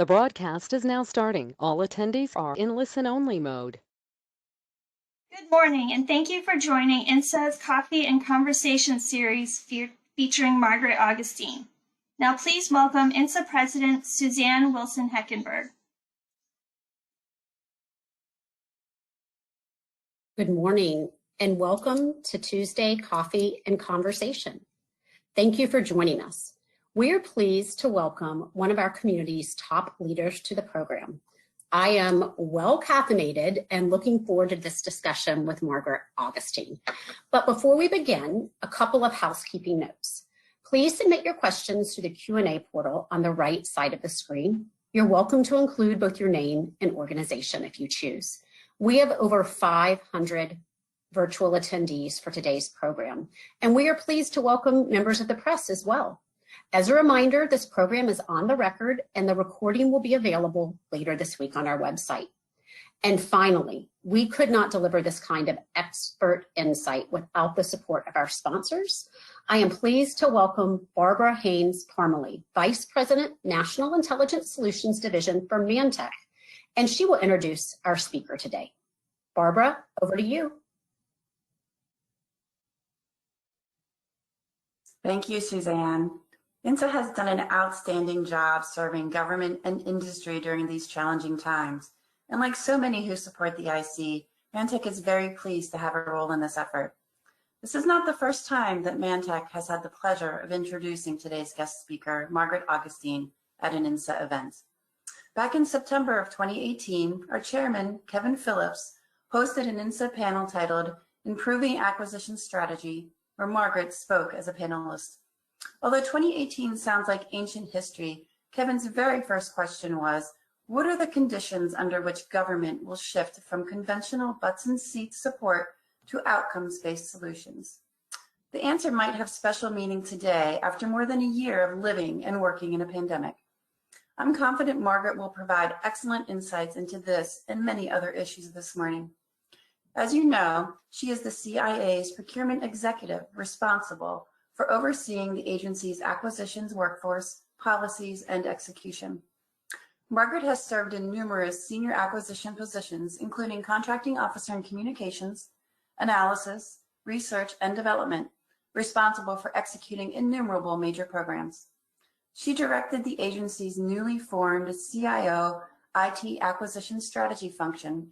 The broadcast is now starting. All attendees are in listen-only mode. Good morning, and thank you for joining INSA's Coffee and Conversation series featuring Margaret Augustine. Now please welcome INSA President Suzanne Wilson-Heckenberg. Good morning, and welcome to Tuesday Coffee and Conversation. Thank you for joining us. We are pleased to welcome one of our community's top leaders to the program. I am well caffeinated and looking forward to this discussion with Margaret Augustine. But before we begin, a couple of housekeeping notes. Please submit your questions to the Q&A portal on the right side of the screen. You're welcome to include both your name and organization if you choose. We have over 500 virtual attendees for today's program, and we are pleased to welcome members of the press as well. As a reminder, this program is on the record and the recording will be available later this week on our website. And finally, we could not deliver this kind of expert insight without the support of our sponsors. I am pleased to welcome Barbara Haynes Parmalee, Vice President, National Intelligence Solutions Division for Mantech, and she will introduce our speaker today. Barbara, over to you. Thank you, Suzanne. INSA has done an outstanding job serving government and industry during these challenging times. And like so many who support the IC, Mantech is very pleased to have a role in this effort. This is not the first time that Mantech has had the pleasure of introducing today's guest speaker, Margaret Augustine, at an INSA event. Back in September of 2018, our chairman, Kevin Phillips, hosted an INSA panel titled Improving Acquisition Strategy, where Margaret spoke as a panelist. Although 2018 sounds like ancient history, Kevin's very first question was, what are the conditions under which government will shift from conventional butts and seats support to outcomes-based solutions? The answer might have special meaning today after more than a year of living and working in a pandemic. I'm confident Margaret will provide excellent insights into this and many other issues this morning. As you know, she is the CIA's procurement executive responsible for overseeing the agency's acquisitions workforce, policies, and execution. Margaret has served in numerous senior acquisition positions, including contracting officer in communications, analysis, research, and development, responsible for executing innumerable major programs. She directed the agency's newly formed CIO IT acquisition strategy function,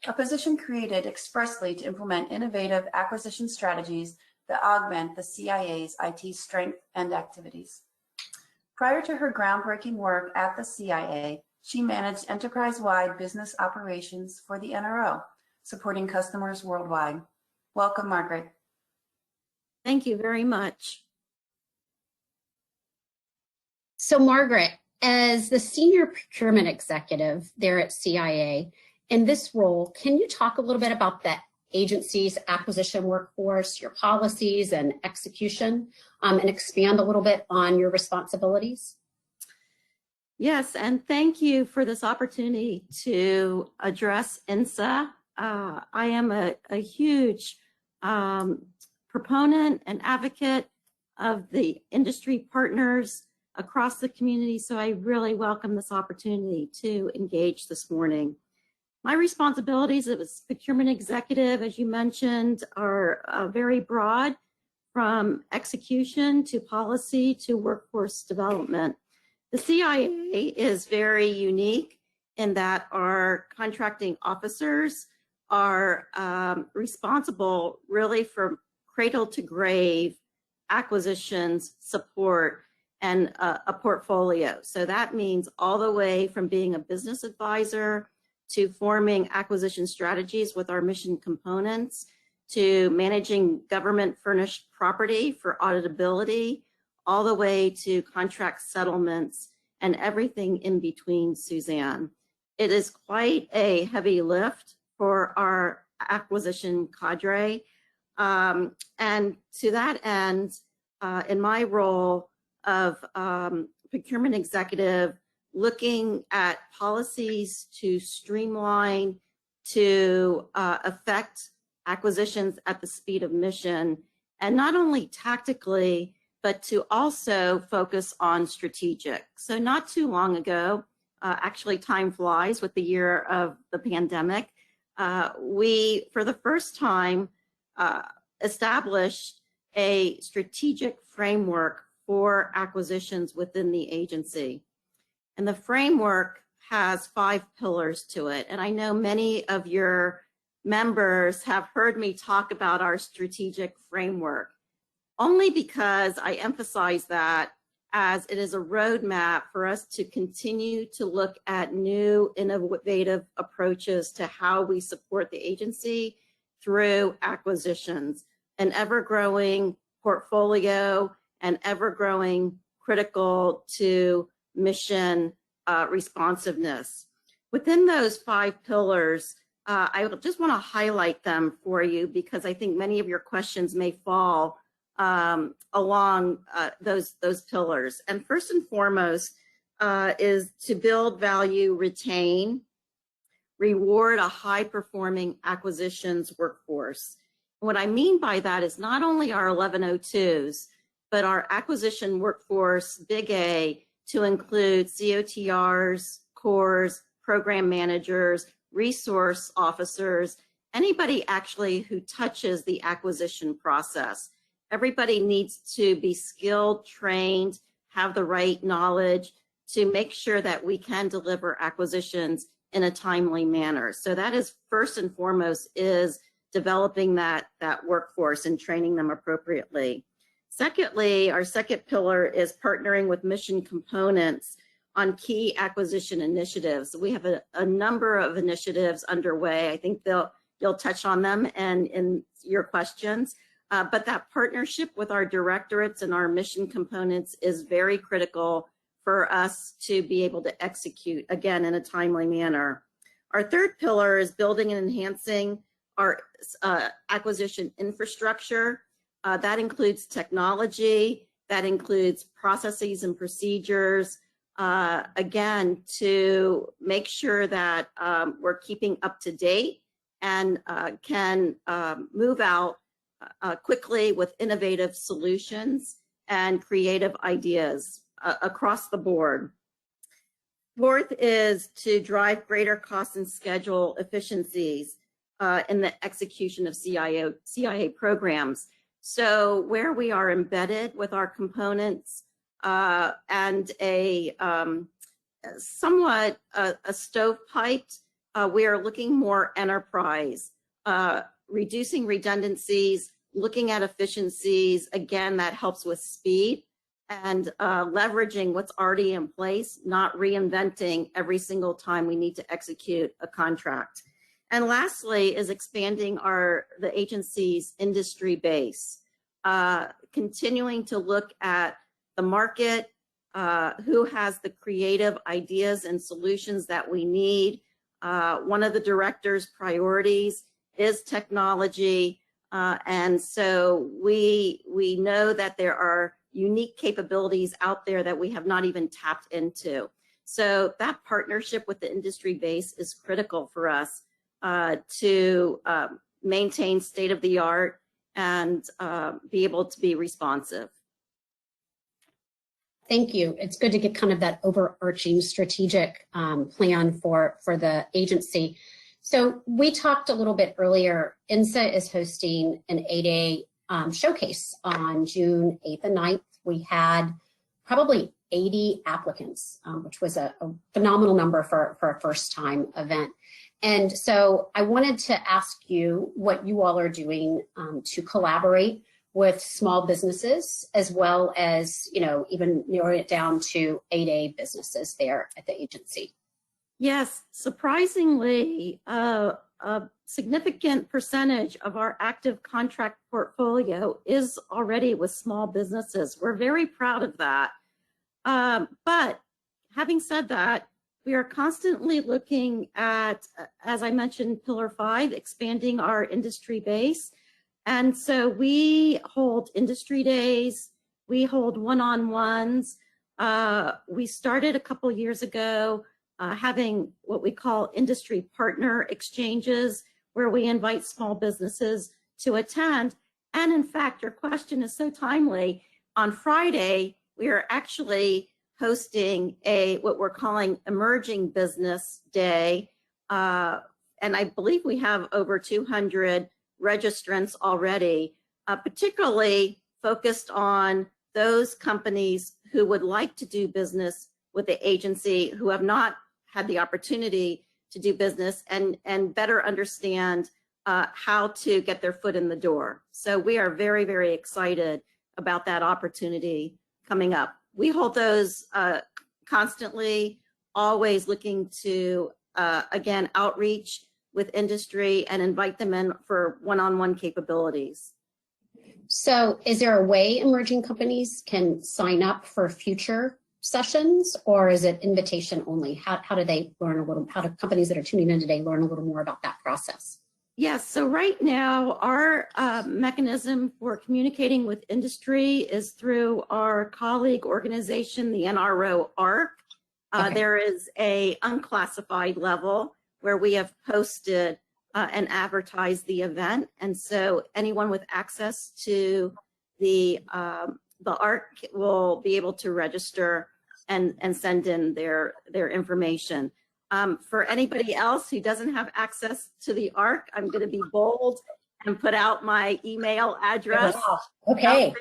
a position created expressly to implement innovative acquisition strategies that augment the CIA's IT strength and activities. Prior to her groundbreaking work at the CIA, she managed enterprise-wide business operations for the NRO, supporting customers worldwide. Welcome, Margaret. Thank you very much. So Margaret, as the Senior Procurement Executive there at CIA, in this role, can you talk a little bit about that agency's acquisition workforce, your policies and execution, and expand a little bit on your responsibilities? Yes, and thank you for this opportunity to address INSA. I am a huge proponent and advocate of the industry partners across the community, so I really welcome this opportunity to engage this morning. My responsibilities as procurement executive, as you mentioned, are very broad, from execution to policy to workforce development. The CIA is very unique in that our contracting officers are responsible really for cradle to grave acquisitions, support, and a portfolio. So that means all the way from being a business advisor to forming acquisition strategies with our mission components, to managing government furnished property for auditability, all the way to contract settlements and everything in between, Suzanne. It is quite a heavy lift for our acquisition cadre. And to that end, in my role of procurement executive, looking at policies to streamline, to affect acquisitions at the speed of mission, and not only tactically, but to also focus on strategic. So not too long ago, Actually, time flies with the year of the pandemic. We, for the first time, established a strategic framework for acquisitions within the agency. And the framework has 5 pillars to it. And I know many of your members have heard me talk about our strategic framework, only because I emphasize that as it is a roadmap for us to continue to look at new innovative approaches to how we support the agency through acquisitions, an ever-growing portfolio and ever-growing critical to mission responsiveness. Within those 5 pillars, I just want to highlight them for you because I think many of your questions may fall along those pillars. And first and foremost is to build value, retain, reward a high-performing acquisitions workforce. What I mean by that is not only our 1102s, but our acquisition workforce, big A, to include COTRs, cores, program managers, resource officers, anybody actually who touches the acquisition process. Everybody needs to be skilled, trained, have the right knowledge to make sure that we can deliver acquisitions in a timely manner. So that is first and foremost is developing that workforce and training them appropriately. Secondly, our second pillar is partnering with mission components on key acquisition initiatives. We have a number of initiatives underway. I think you'll touch on them and in your questions. But that partnership with our directorates and our mission components is very critical for us to be able to execute, again, in a timely manner. Our third pillar is building and enhancing our acquisition infrastructure. That includes technology, that includes processes and procedures, again, to make sure that we're keeping up to date and can move out quickly with innovative solutions and creative ideas across the board. Fourth is to drive greater cost and schedule efficiencies in the execution of CIA programs. So where we are embedded with our components and a somewhat a stovepiped, we are looking more enterprise, reducing redundancies, looking at efficiencies. Again, that helps with speed and leveraging what's already in place, not reinventing every single time we need to execute a contract. And lastly is expanding the agency's industry base, continuing to look at the market, who has the creative ideas and solutions that we need. One of the director's priorities is technology, and so we know that there are unique capabilities out there that we have not even tapped into. So that partnership with the industry base is critical for us to maintain state-of-the-art and be able to be responsive. Thank you. It's good to get kind of that overarching strategic plan for the agency. So we talked a little bit earlier, INSA is hosting an 8A showcase on June 8th and 9th. We had probably 80 applicants, which was a phenomenal number for a first time event. And so I wanted to ask you what you all are doing to collaborate with small businesses, as well as, even narrowing it down to 8A businesses there at the agency. Yes, surprisingly, a significant percentage of our active contract portfolio is already with small businesses. We're very proud of that. But having said that, we are constantly looking at, as I mentioned, Pillar 5, expanding our industry base. And so we hold industry days, we hold one-on-ones. We started a couple years ago having what we call industry partner exchanges, where we invite small businesses to attend. And in fact, your question is so timely. On Friday, we are actually hosting what we're calling Emerging Business Day. And I believe we have over 200 registrants already, particularly focused on those companies who would like to do business with the agency, who have not had the opportunity to do business and better understand how to get their foot in the door. So we are very, very excited about that opportunity coming up. We hold those constantly, always looking to, again, outreach with industry and invite them in for one-on-one capabilities. So is there a way emerging companies can sign up for future sessions, or is it invitation only? How do they learn a little, how do companies that are tuning in today learn a little more about that process? Yes, so right now our mechanism for communicating with industry is through our colleague organization, the NRO ARC. Okay. There is a unclassified level where we have posted and advertised the event. And so anyone with access to the ARC will be able to register and send in their information. For anybody else who doesn't have access to the ARC, I'm going to be bold and put out my email address. Okay. Out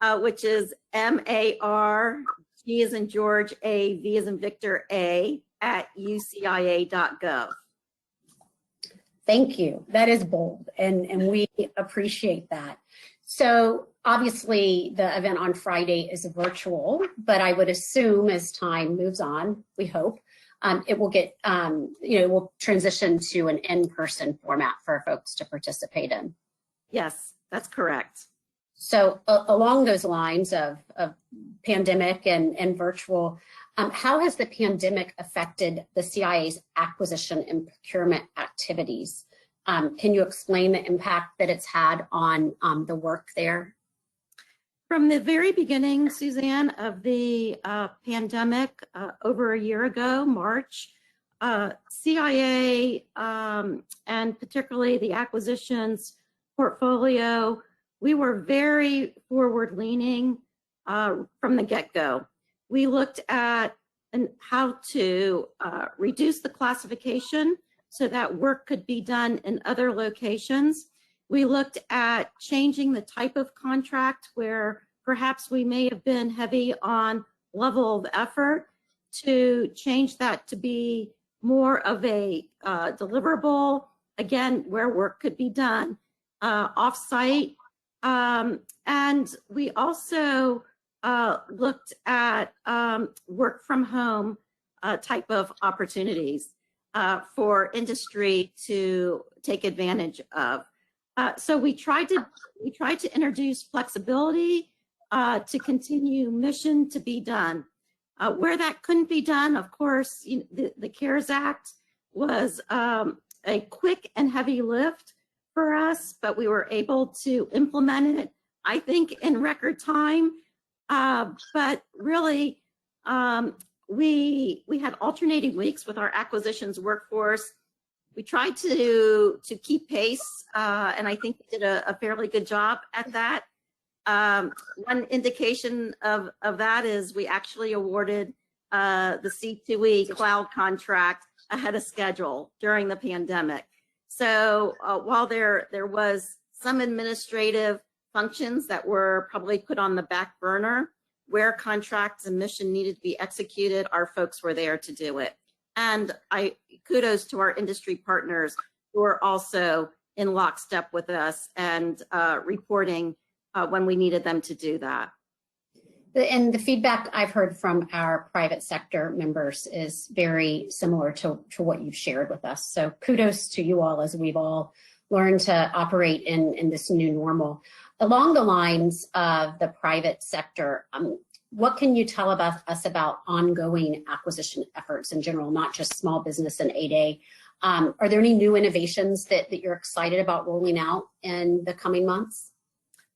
there, which is MAR, G as in George, A, V as in Victor, A, @ucia.gov. Thank you. That is bold, and we appreciate that. So obviously the event on Friday is virtual, but I would assume as time moves on, we hope, it will get, will transition to an in-person format for folks to participate in. Yes, that's correct. So along those lines of pandemic and virtual, how has the pandemic affected the CIA's acquisition and procurement activities? Can you explain the impact that it's had on the work there? From the very beginning, Suzanne, of the pandemic, over a year ago, March, CIA and particularly the acquisitions portfolio, we were very forward-leaning from the get-go. We looked at how to reduce the classification so that work could be done in other locations. We looked at changing the type of contract where perhaps we may have been heavy on level of effort to change that to be more of a deliverable, again, where work could be done off-site. And we also looked at work from home type of opportunities for industry to take advantage of. So we tried to introduce flexibility to continue mission to be done. Where that couldn't be done, of course, the CARES Act was a quick and heavy lift for us, but we were able to implement it, I think, in record time. But really, we had alternating weeks with our acquisitions workforce. We tried to keep pace, and I think we did a fairly good job at that. One indication of that is we actually awarded the C2E cloud contract ahead of schedule during the pandemic. So while there was some administrative functions that were probably put on the back burner, where contracts and mission needed to be executed, our folks were there to do it. And kudos to our industry partners who are also in lockstep with us and reporting when we needed them to do that. And the feedback I've heard from our private sector members is very similar to what you've shared with us. So kudos to you all as we've all learned to operate in this new normal. Along the lines of the private sector, what can you tell us about ongoing acquisition efforts in general, not just small business and 8A? Are there any new innovations that you're excited about rolling out in the coming months?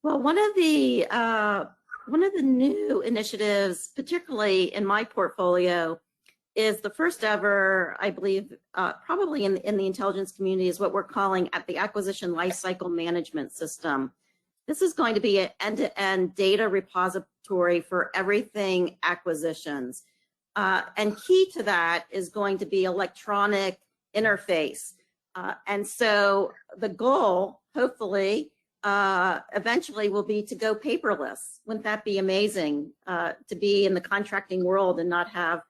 Well, one of the new initiatives, particularly in my portfolio, is the first ever, I believe, probably in the intelligence community, is what we're calling at the acquisition lifecycle management system. this is going to be an end-to-end data repository for everything acquisitions. And key to that is going to be electronic interface. And so the goal, hopefully, eventually will be to go paperless. Wouldn't that be amazing to be in the contracting world and not have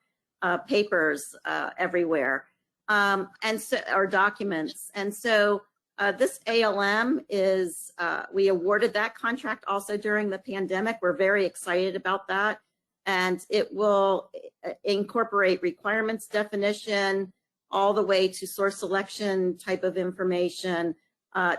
papers everywhere, and so, or documents. And so this ALM is, we awarded that contract also during the pandemic. We're very excited about that. And it will incorporate requirements definition all the way to source selection type of information,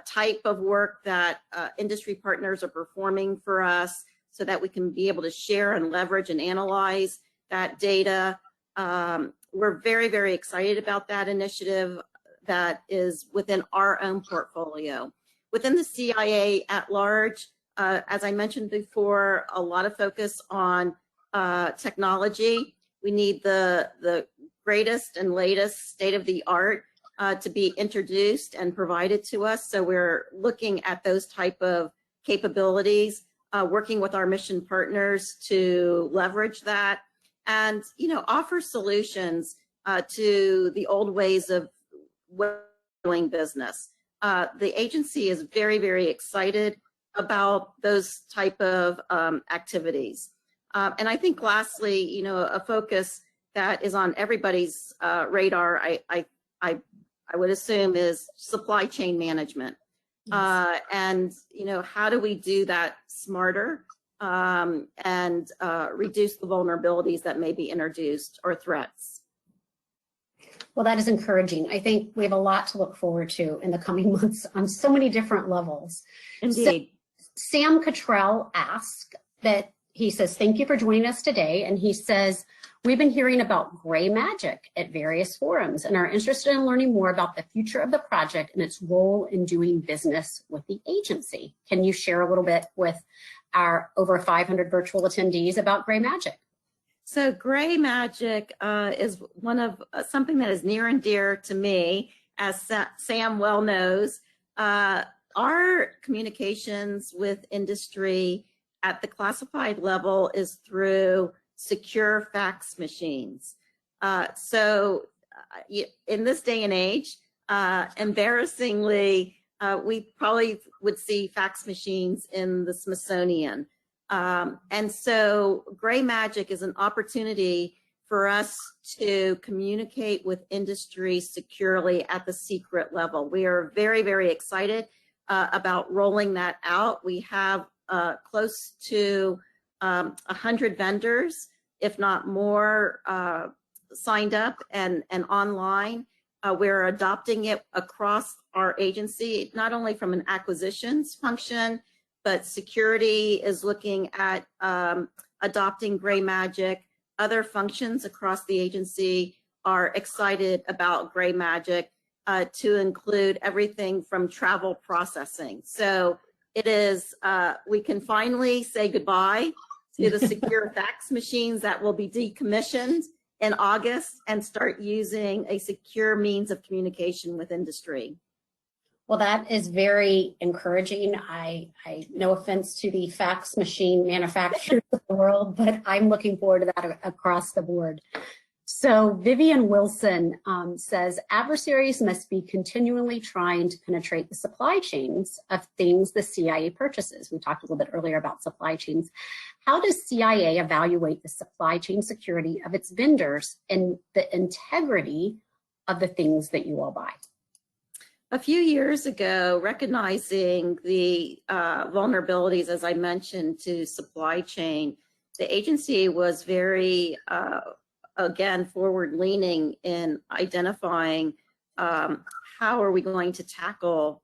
type of work that industry partners are performing for us so that we can be able to share and leverage and analyze that data. We're very, very excited about that initiative that is within our own portfolio. Within the CIA at large, as I mentioned before, a lot of focus on technology. We need the greatest and latest state-of-the-art to be introduced and provided to us. So we're looking at those type of capabilities, working with our mission partners to leverage that and, you know, offer solutions to the old ways of doing business. The agency is very, very excited about those type of activities. And I think lastly, you know, a focus that is on everybody's radar, I would assume, is supply chain management. Yes. And, you know, how do we do that smarter and reduce the vulnerabilities that may be introduced or threats? Well, that is encouraging. I think we have a lot to look forward to in the coming months on so many different levels. Indeed. So, Sam Cottrell asked that, he says, thank you for joining us today. And he says, we've been hearing about gray magic at various forums and are interested in learning more about the future of the project and its role in doing business with the agency. Can you share a little bit with our over 500 virtual attendees about gray magic? So gray magic is one of something that is near and dear to me, as Sam well knows. Our communications with industry at the classified level is through secure fax machines. So in this day and age, embarrassingly, we probably would see fax machines in the Smithsonian. And so gray magic is an opportunity for us to communicate with industry securely at the secret level. We are very, very excited about rolling that out. We have close to 100 vendors, if not more, signed up and online. We're adopting it across our agency, not only from an acquisitions function, but security is looking at adopting gray magic. Other functions across the agency are excited about gray magic to include everything from travel processing. So it is, we can finally say goodbye to the secure fax machines that will be decommissioned in August and start using a secure means of communication with industry. Well, that is very encouraging. I no offense to the fax machine manufacturers of the world, but I'm looking forward to that across the board. So Vivian Wilson says, adversaries must be continually trying to penetrate the supply chains of things the CIA purchases. We talked a little bit earlier about supply chains. How does CIA evaluate the supply chain security of its vendors and the integrity of the things that you all buy? A few years ago, recognizing the vulnerabilities, as I mentioned, to supply chain, the agency was very, again, forward-leaning in identifying how are we going to tackle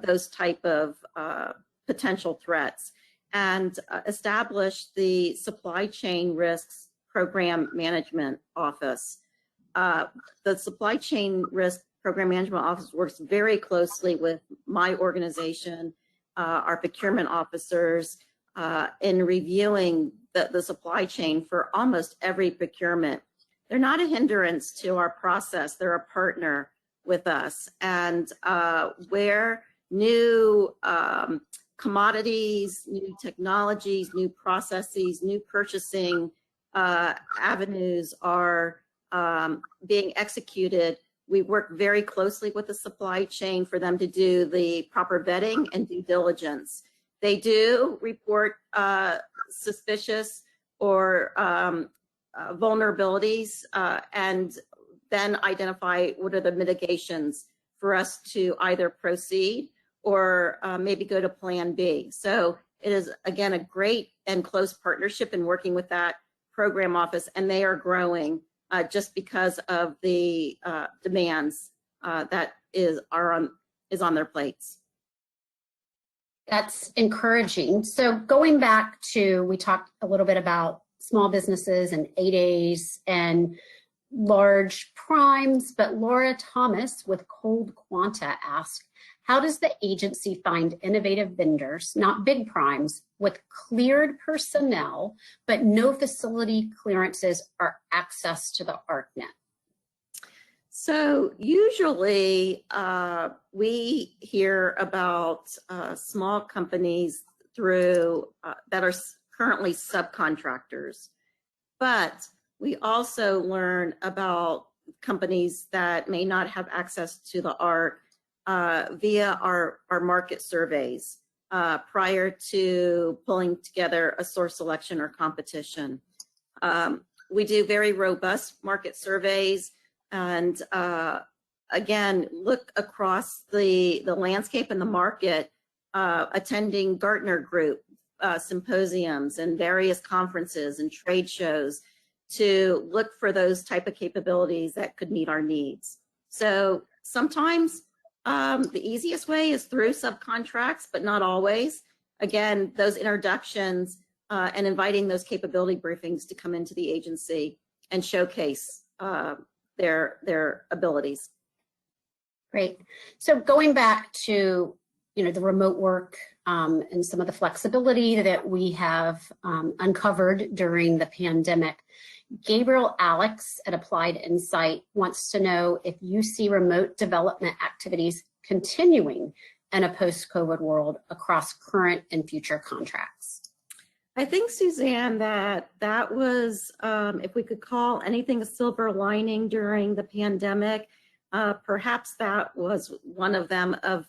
those type of potential threats, and established the Supply Chain Risks Program Management Office. The Supply Chain Risk Program Management Office works very closely with my organization, our procurement officers, in reviewing the supply chain for almost every procurement. They're not a hindrance to our process. They're a partner with us. And where new commodities, new technologies, new processes, new purchasing avenues are being executed, we work very closely with the supply chain for them to do the proper vetting and due diligence. They do report suspicious or vulnerabilities and then identify what are the mitigations for us to either proceed or maybe go to plan B. So it is, again, a great and close partnership in working with that program office, and they are growing just because of the demands that is on their plates. That's encouraging. So going back to, we talked a little bit about small businesses and 8As and large primes, but Laura Thomas with Cold Quanta asked, how does the agency find innovative vendors, not big primes, with cleared personnel, but no facility clearances or access to the ArcNet? So usually we hear about small companies through that are currently subcontractors, but we also learn about companies that may not have access to the ARC via our market surveys prior to pulling together a source selection or competition. We do very robust market surveys and again, look across the landscape and the market, attending Gartner Group symposiums and various conferences and trade shows to look for those type of capabilities that could meet our needs. So sometimes the easiest way is through subcontracts, but not always. Again, those introductions and inviting those capability briefings to come into the agency and showcase their abilities. Great. So going back to the remote work and some of the flexibility that we have uncovered during the pandemic, Gabriel Alex at Applied Insight wants to know if you see remote development activities continuing in a post-COVID world across current and future contracts. I think, Suzanne, that was, if we could call anything a silver lining during the pandemic, perhaps that was one of them, of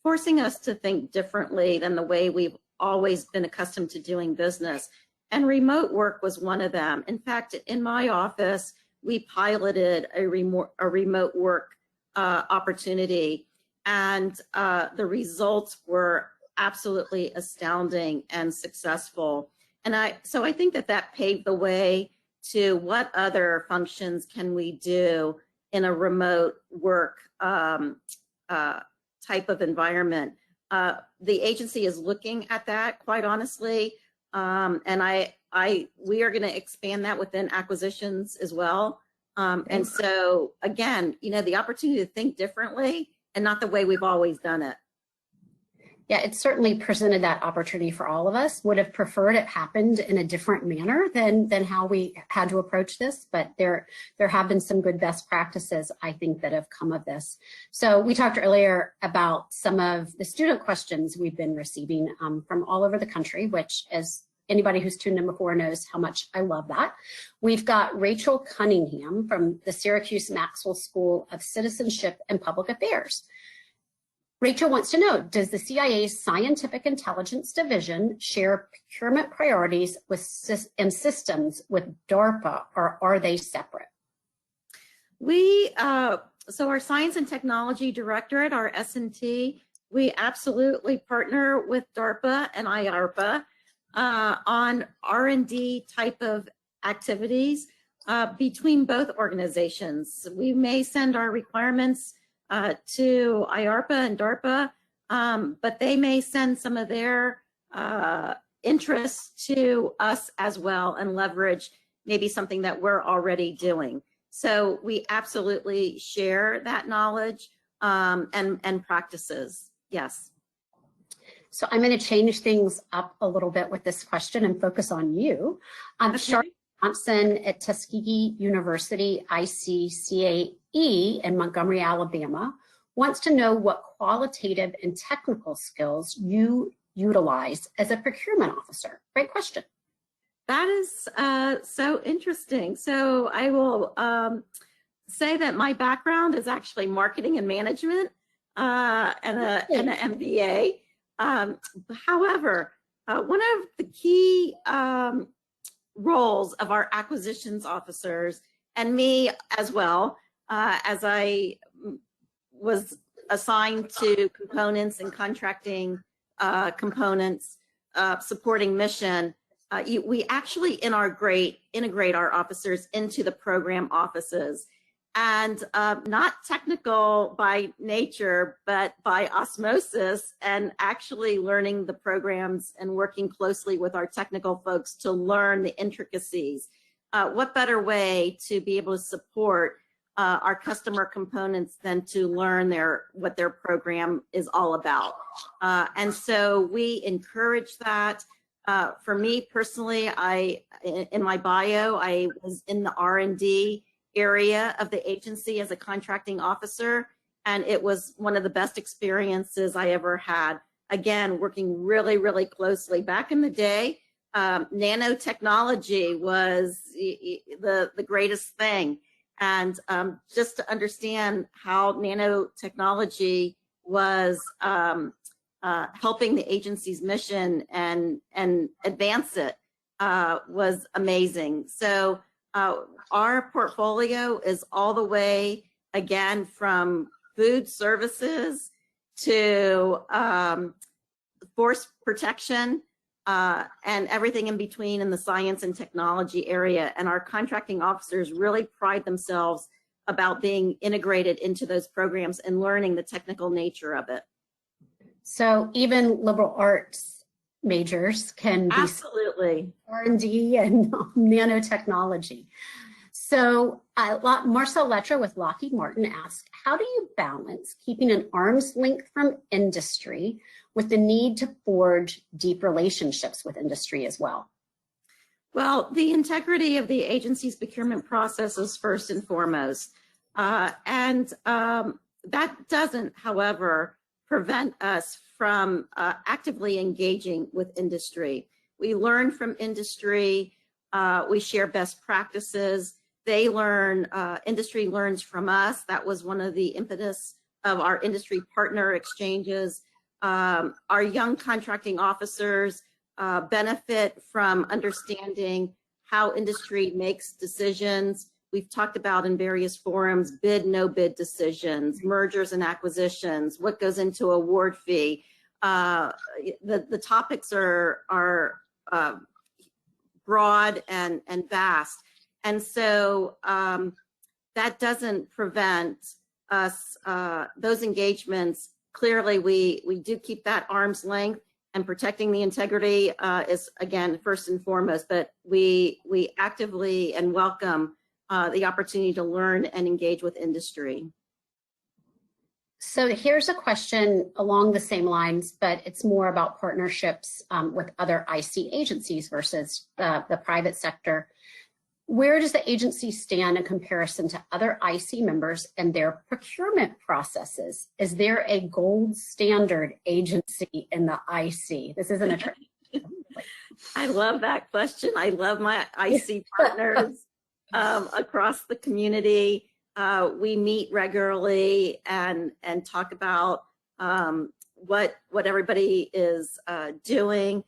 forcing us to think differently than the way we've always been accustomed to doing business. And remote work was one of them. In fact, in my office, we piloted a remote work opportunity, and the results were absolutely astounding and successful. And so I think that paved the way to what other functions can we do in a remote work type of environment. The agency is looking at that, quite honestly, and we are going to expand that within acquisitions as well. And so again, the opportunity to think differently and not the way we've always done it. Yeah, it certainly presented that opportunity for all of us. Would have preferred it happened in a different manner than how we had to approach this, but there have been some good best practices, I think, that have come of this. So we talked earlier about some of the student questions we've been receiving from all over the country, which, as anybody who's tuned in before knows how much I love that. We've got Rachel Cunningham from the Syracuse Maxwell School of Citizenship and Public Affairs. Rachel wants to know, does the CIA's Scientific Intelligence Division share procurement priorities and systems with DARPA, or are they separate? So our Science and Technology Directorate, our S&T, we absolutely partner with DARPA and IARPA on R&D type of activities between both organizations. We may send our requirements to IARPA and DARPA, but they may send some of their interests to us as well and leverage maybe something that we're already doing. So we absolutely share that knowledge and practices, yes. So I'm going to change things up a little bit with this question and focus on you. Okay. Charlotte Thompson at Tuskegee University ICCAE in Montgomery, Alabama, wants to know what qualitative and technical skills you utilize as a procurement officer? Great question. That is so interesting. So I will say that my background is actually marketing and management and an MBA. However, one of the key roles of our acquisitions officers, and me as well, as I was assigned to components and contracting components supporting mission, we actually integrate our officers into the program offices, and not technical by nature, but by osmosis, and actually learning the programs and working closely with our technical folks to learn the intricacies. What better way to be able to support our customer components than to learn what their program is all about. And so we encourage that. For me personally, in my bio, I was in the R&D area of the agency as a contracting officer, and it was one of the best experiences I ever had. Again, working really, really closely. Back in the day, nanotechnology was the greatest thing. And just to understand how nanotechnology was helping the agency's mission and advance it was amazing. So our portfolio is all the way, again, from food services to force protection and everything in between in the science and technology area. And our contracting officers really pride themselves about being integrated into those programs and learning the technical nature of it. So even liberal arts majors can be absolutely R&D and nanotechnology. So Marcel Letcher with Lockheed Martin asked, how do you balance keeping an arm's length from industry with the need to forge deep relationships with industry as well? Well, the integrity of the agency's procurement process is first and foremost. And that doesn't, however, prevent us from actively engaging with industry. We learn from industry, we share best practices, they learn, industry learns from us. That was one of the impetus of our industry partner exchanges. Our young contracting officers benefit from understanding how industry makes decisions. We've talked about in various forums, bid, no bid decisions, mergers and acquisitions, what goes into award fee. The topics are broad and vast. And so that doesn't prevent us, those engagements. Clearly, we do keep that arm's length, and protecting the integrity is, again, first and foremost, but we actively and welcome the opportunity to learn and engage with industry. So here's a question along the same lines, but it's more about partnerships with other IC agencies versus the private sector. Where does the agency stand in comparison to other IC members and their procurement processes? Is there a gold standard agency in the IC? This isn't a trick. I love that question. I love my IC partners across the community. We meet regularly and talk about what everybody is doing.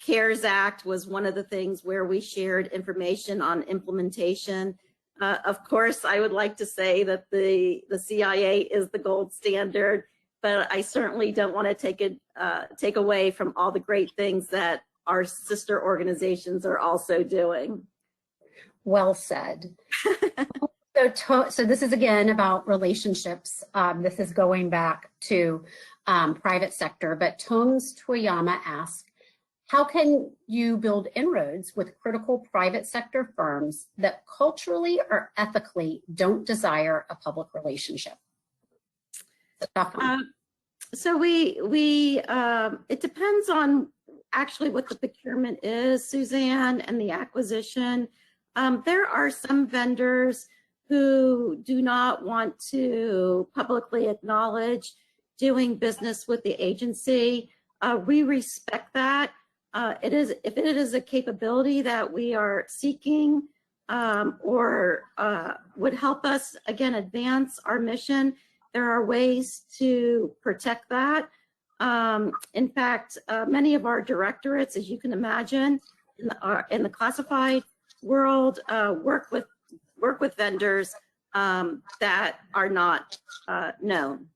CARES Act was one of the things where we shared information on implementation. Of course, I would like to say that the CIA is the gold standard, but I certainly don't want to take away from all the great things that our sister organizations are also doing. Well said. So this is again about relationships. This is going back to private sector, but Tomes Toyama asked, how can you build inroads with critical private sector firms that culturally or ethically don't desire a public relationship? So it depends on actually what the procurement is, Suzanne, and the acquisition. There are some vendors who do not want to publicly acknowledge doing business with the agency. We respect that. If it is a capability that we are seeking or would help us, again, advance our mission, there are ways to protect that. In fact, many of our directorates, as you can imagine, in the classified world, work with vendors that are not known.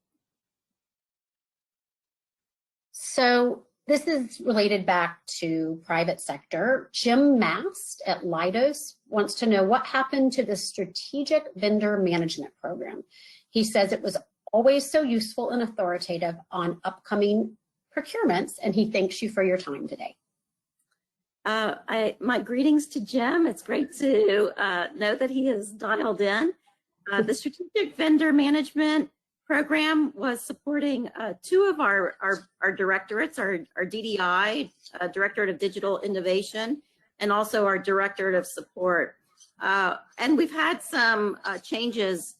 So this is related back to private sector. Jim Mast at Leidos wants to know what happened to the strategic vendor management program. He says it was always so useful and authoritative on upcoming procurements, and he thanks you for your time today. My greetings to Jim. It's great to know that he has dialed in. The strategic vendor management program was supporting two of our directorates, our DDI, Directorate of Digital Innovation, and also our Directorate of Support. And we've had some changes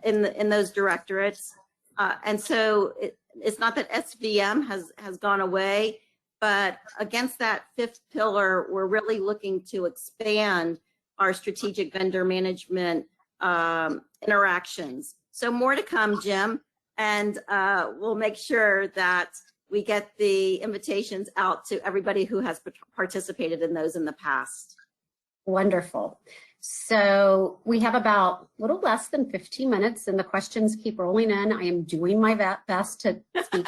in those directorates. And so it's not that SVM has gone away, but against that fifth pillar, we're really looking to expand our strategic vendor management interactions. So more to come, Jim, and we'll make sure that we get the invitations out to everybody who has participated in those in the past. Wonderful. So we have about a little less than 15 minutes and the questions keep rolling in. I am doing my best to speak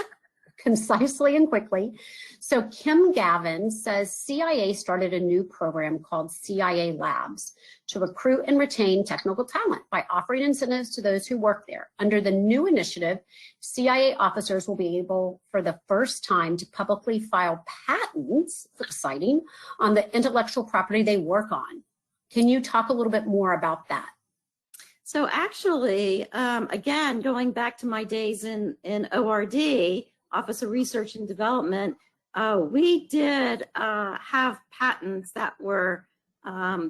concisely and quickly. So Kim Gavin says CIA started a new program called CIA Labs to recruit and retain technical talent by offering incentives to those who work there. Under the new initiative, CIA officers will be able for the first time to publicly file patents, exciting, on the intellectual property they work on. Can you talk a little bit more about that? So actually, again, going back to my days in ORD, Office of Research and Development, we did have patents that were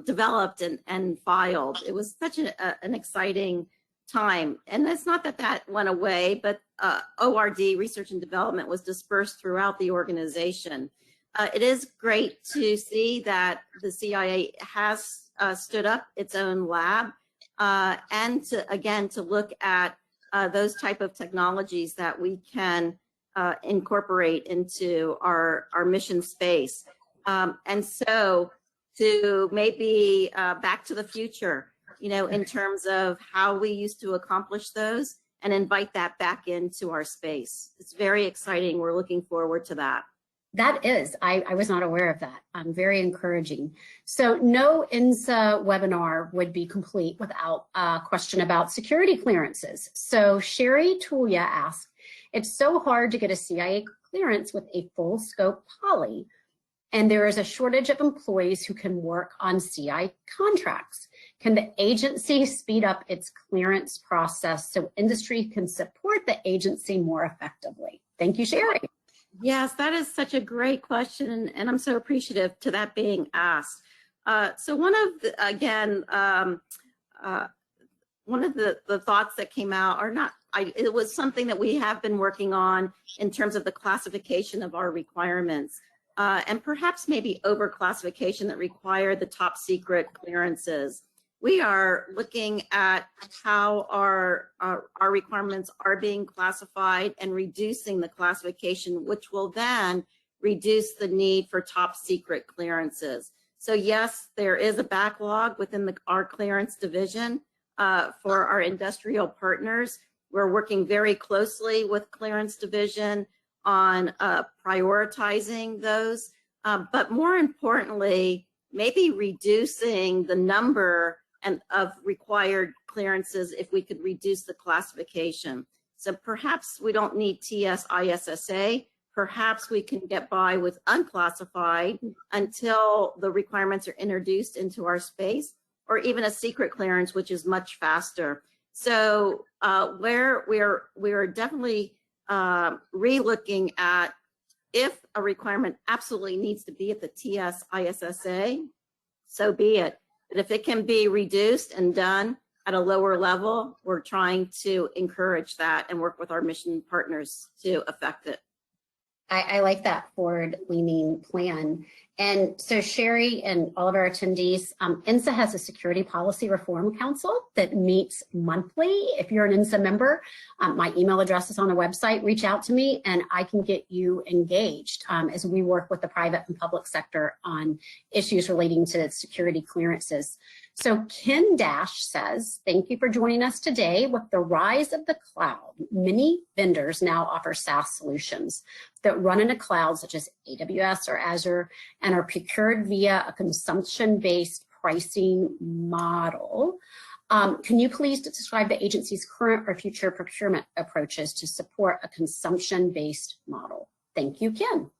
developed and filed. It was such an exciting time. And it's not that that went away, but ORD, Research and Development, was dispersed throughout the organization. It is great to see that the CIA has stood up its own lab and to look at those type of technologies that we can incorporate into our mission space. And so to maybe back to the future, you know, in terms of how we used to accomplish those and invite that back into our space. It's very exciting. We're looking forward to that. That is, I was not aware of that. Very encouraging. So no INSA webinar would be complete without a question about security clearances. So Sherry Tulia asked, it's so hard to get a CIA clearance with a full scope poly, and there is a shortage of employees who can work on CI contracts. Can the agency speed up its clearance process so industry can support the agency more effectively? Thank you, Sherry. Yes, that is such a great question, and I'm so appreciative to that being asked. So one of the, again, one of the thoughts that came out, or not, it was something that we have been working on in terms of the classification of our requirements, and perhaps maybe overclassification that require the top secret clearances. We are looking at how our requirements are being classified and reducing the classification, which will then reduce the need for top secret clearances. So yes, there is a backlog within our clearance division for our industrial partners. We're working very closely with clearance division on prioritizing those, but more importantly, maybe reducing the number of required clearances if we could reduce the classification. So perhaps we don't need TS ISSA, perhaps we can get by with unclassified until the requirements are introduced into our space, or even a secret clearance, which is much faster. So where we're definitely re-looking at if a requirement absolutely needs to be at the TS ISSA, so be it. But if it can be reduced and done at a lower level, we're trying to encourage that and work with our mission partners to affect it. I like that forward-leaning plan. And so Sherry and all of our attendees, INSA has a Security Policy Reform Council that meets monthly. If you're an INSA member, my email address is on the website. Reach out to me and I can get you engaged as we work with the private and public sector on issues relating to security clearances. So Ken Dash says, thank you for joining us today. With the rise of the cloud, many vendors now offer SaaS solutions that run in a cloud such as AWS or Azure and are procured via a consumption-based pricing model. Can you please describe the agency's current or future procurement approaches to support a consumption-based model? Thank you, Ken.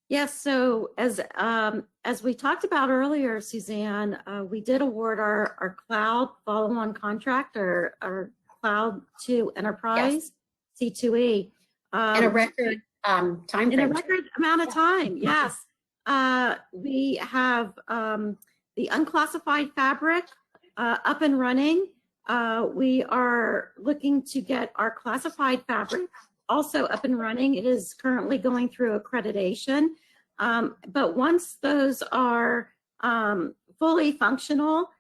Yes, so as we talked about earlier, Suzanne, we did award our cloud follow-on contract, our cloud to enterprise, yes. C2E. In a record time frame. In a record amount of time, yes. We have the unclassified fabric up and running. We are looking to get our classified fabric also up and running. It is currently going through accreditation. But once those are fully functional,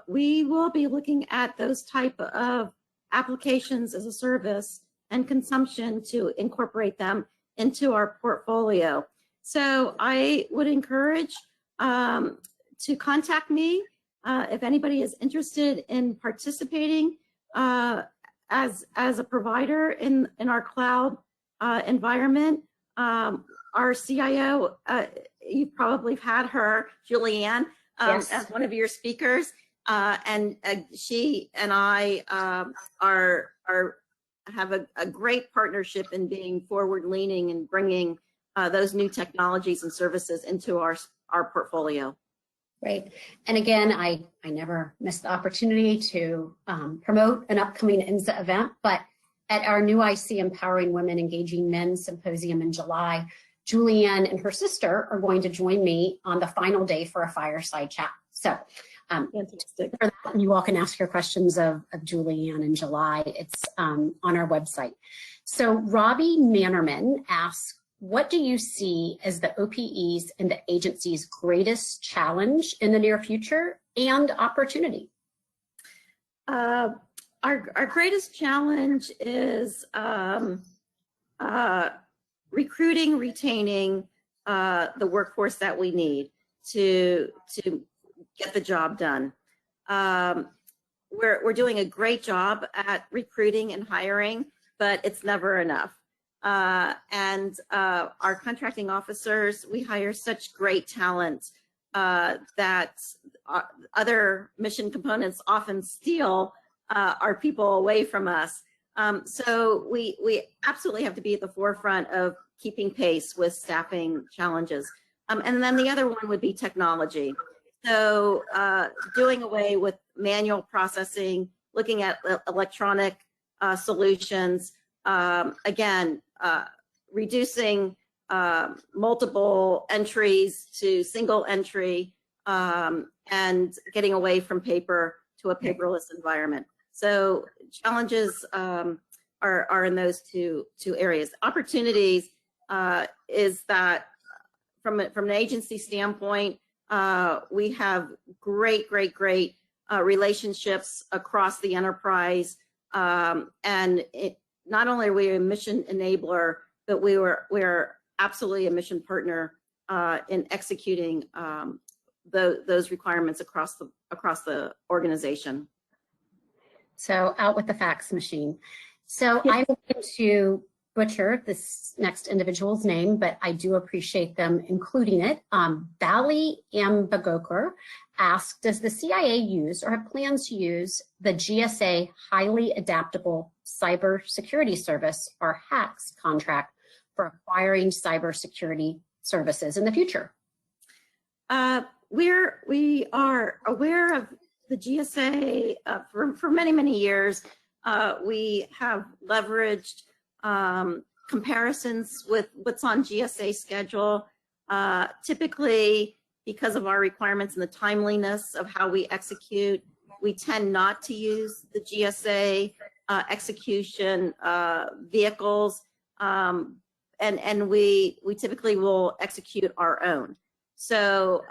we will be looking at those type of applications as a service and consumption to incorporate them into our portfolio. So I would encourage to contact me if anybody is interested in participating as a provider in our cloud environment. Our CIO, you probably have had her, Julianne, yes. as one of your speakers, and she and I have a great partnership in being forward-leaning and bringing those new technologies and services into our portfolio. Great. And again, I never miss the opportunity to promote an upcoming INSA event, but at our new IC Empowering Women Engaging Men Symposium in July, Julianne and her sister are going to join me on the final day for a fireside chat. So fantastic. For that, you all can ask your questions of Julianne in July. It's on our website. So Robbie Mannerman asks, what do you see as the OPE's and the agency's greatest challenge in the near future and opportunity? Our greatest challenge is recruiting, retaining the workforce that we need to get the job done. We're doing a great job at recruiting and hiring, but it's never enough. And our contracting officers, we hire such great talent that other mission components often steal our people away from us. So we absolutely have to be at the forefront of keeping pace with staffing challenges. And then the other one would be technology. So doing away with manual processing, looking at electronic solutions, again, reducing multiple entries to single entry, and getting away from paper to a paperless environment. So challenges are in those two areas. Opportunities is that from an agency standpoint, we have great relationships across the enterprise, and not only are we a mission enabler, but we're absolutely a mission partner in executing those requirements across the organization. So out with the fax machine. So I'm going to butcher this next individual's name, but I do appreciate them including it. Bali Ambagokar asked, does the CIA use or have plans to use the GSA Highly Adaptable Cybersecurity Service, or HACS contract, for acquiring cybersecurity services in the future? We are aware of the GSA for many years. We have leveraged comparisons with what's on GSA schedule. Typically, because of our requirements and the timeliness of how we execute, We tend not to use the GSA execution vehicles, and we typically will execute our own. So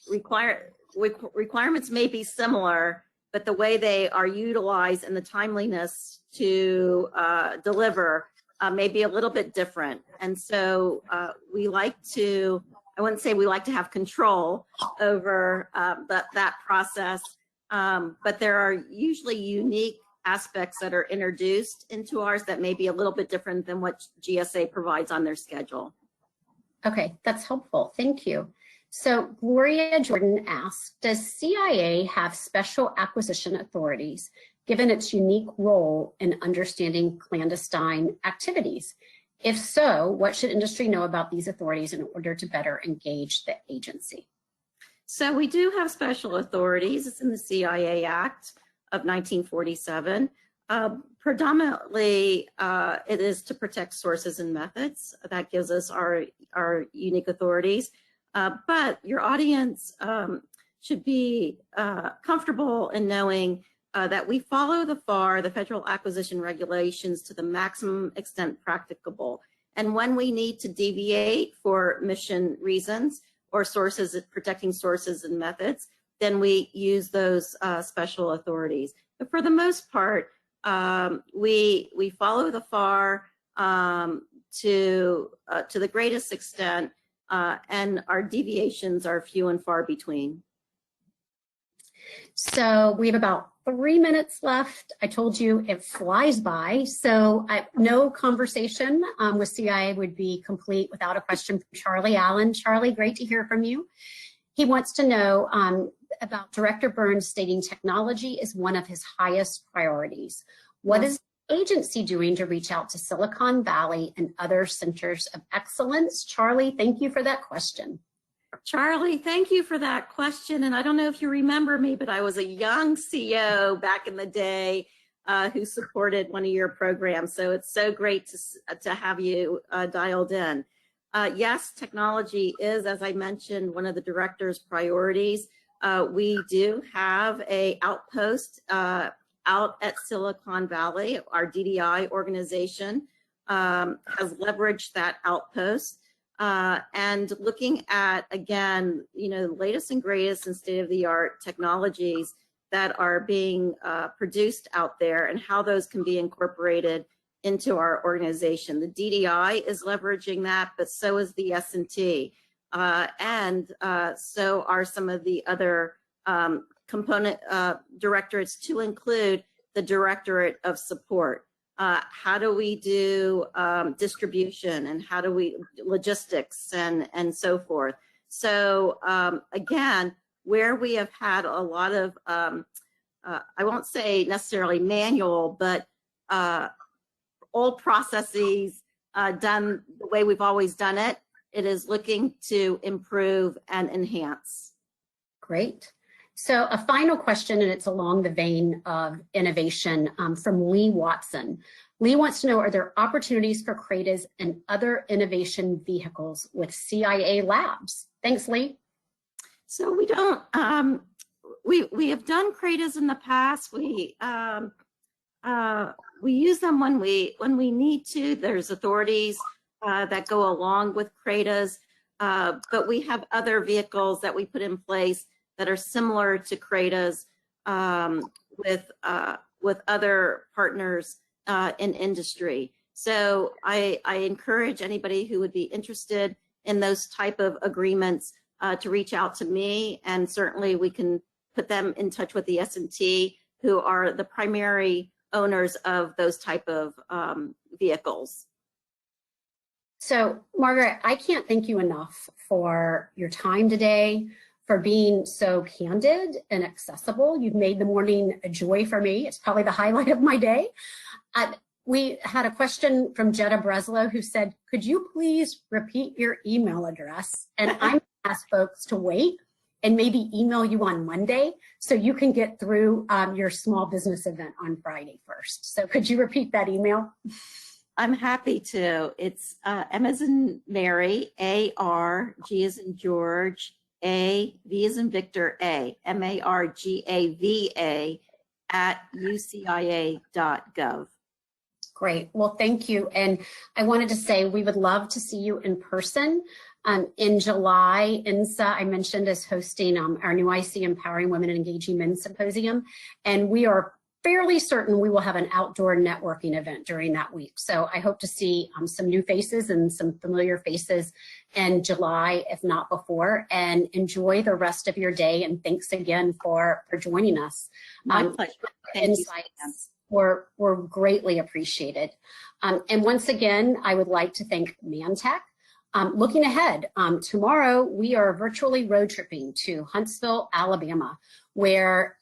requirements may be similar, but the way they are utilized and the timeliness to deliver may be a little bit different. And so we like to, I wouldn't say we like to have control over that process, but there are usually unique aspects that are introduced into ours that may be a little bit different than what GSA provides on their schedule. Okay, that's helpful. Thank you. So Gloria Jordan asked, does CIA have special acquisition authorities given its unique role in understanding clandestine activities? If so, what should industry know about these authorities in order to better engage the agency? So we do have special authorities. It's in the CIA Act of 1947. Predominantly, it is to protect sources and methods. That gives us our unique authorities. But your audience should be comfortable in knowing that we follow the FAR, the Federal Acquisition Regulations, to the maximum extent practicable. And when we need to deviate for mission reasons or sources, protecting sources and methods, then we use those special authorities. But for the most part, we follow the FAR to the greatest extent, and our deviations are few and far between. So we have about 3 minutes left. I told you it flies by. So no conversation with CIA would be complete without a question from Charlie Allen. Charlie, great to hear from you. He wants to know about Director Burns stating technology is one of his highest priorities. What is the agency doing to reach out to Silicon Valley and other centers of excellence? Charlie, thank you for that question. Charlie, thank you for that question. And I don't know if you remember me, but I was a young CEO back in the day who supported one of your programs. So it's so great to have you dialed in. Yes, technology is, as I mentioned, one of the director's priorities. We do have an outpost out at Silicon Valley. Our DDI organization has leveraged that outpost. And looking at, again, the latest and greatest and state-of-the-art technologies that are being produced out there and how those can be incorporated into our organization. The DDI is leveraging that, but so is the S&T. And so are some of the other component directorates, to include the Directorate of Support. How do we do distribution, and how do we logistics and so forth? So again, where we have had a lot of, I won't say necessarily manual, but old processes done the way we've always done it, it is looking to improve and enhance. Great. So a final question, and it's along the vein of innovation, from Lee Watson. Lee wants to know, are there opportunities for CRADAs and other innovation vehicles with CIA labs? Thanks, Lee. So we don't, we have done CRADAs in the past. We use them when we need to. There's authorities that go along with CRADAs, but we have other vehicles that we put in place that are similar to CRADAs with other partners in industry. So I encourage anybody who would be interested in those type of agreements to reach out to me, and certainly we can put them in touch with the S&T, who are the primary owners of those type of vehicles. So Margaret, I can't thank you enough for your time today, for being so candid and accessible. You've made the morning a joy for me. It's probably the highlight of my day. We had a question from Jetta Breslow, who said, could you please repeat your email address? And I'm going to ask folks to wait and maybe email you on Monday so you can get through your small business event on Friday first. So could you repeat that email? I'm happy to. It's M as in Mary, A-R, G as in George, V as in Victor, MARGAVA @ucia.gov. Great. Well, thank you. And I wanted to say we would love to see you in person. In July, INSA, I mentioned, is hosting our new IC Empowering Women and Engaging Men Symposium. And we are fairly certain we will have an outdoor networking event during that week. So I hope to see some new faces and some familiar faces in July, if not before, and enjoy the rest of your day. And thanks again for joining us. My pleasure. Thank you. Were greatly appreciated. And once again, I would like to thank Mantech. Looking ahead, tomorrow we are virtually road tripping to Huntsville, Alabama, where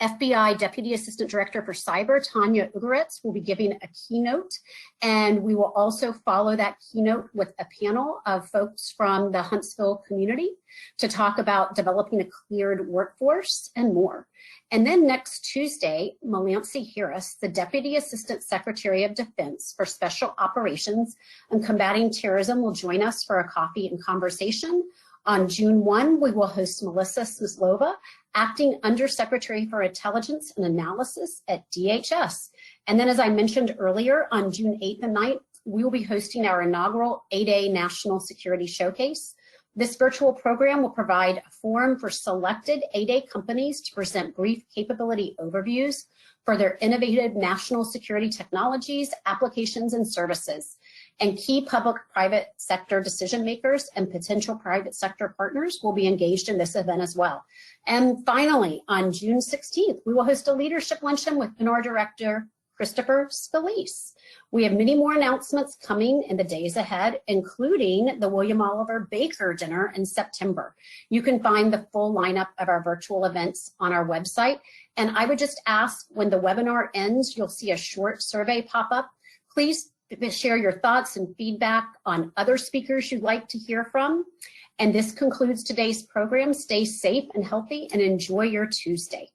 FBI Deputy Assistant Director for Cyber, Tanya Ugaritz, will be giving a keynote, and we will also follow that keynote with a panel of folks from the Huntsville community to talk about developing a cleared workforce and more. And then next Tuesday, Melancy Harris, the Deputy Assistant Secretary of Defense for Special Operations and Combating Terrorism, will join us for a coffee and conversation. On June 1, we will host Melissa Smyslova, Acting Undersecretary for Intelligence and Analysis at DHS. And then, as I mentioned earlier, on June 8th and 9th, we will be hosting our inaugural 8A National Security Showcase. This virtual program will provide a forum for selected 8A companies to present brief capability overviews for their innovative national security technologies, applications, and services. And key public-private sector decision makers and potential private sector partners will be engaged in this event as well. And finally, on June 16th, we will host a leadership luncheon with NR Director Christopher Scalise. We have many more announcements coming in the days ahead, including the William Oliver Baker Dinner in September. You can find the full lineup of our virtual events on our website. And I would just ask, when the webinar ends, you'll see a short survey pop up. Please share your thoughts and feedback on other speakers you'd like to hear from. And this concludes today's program. Stay safe and healthy and enjoy your Tuesday.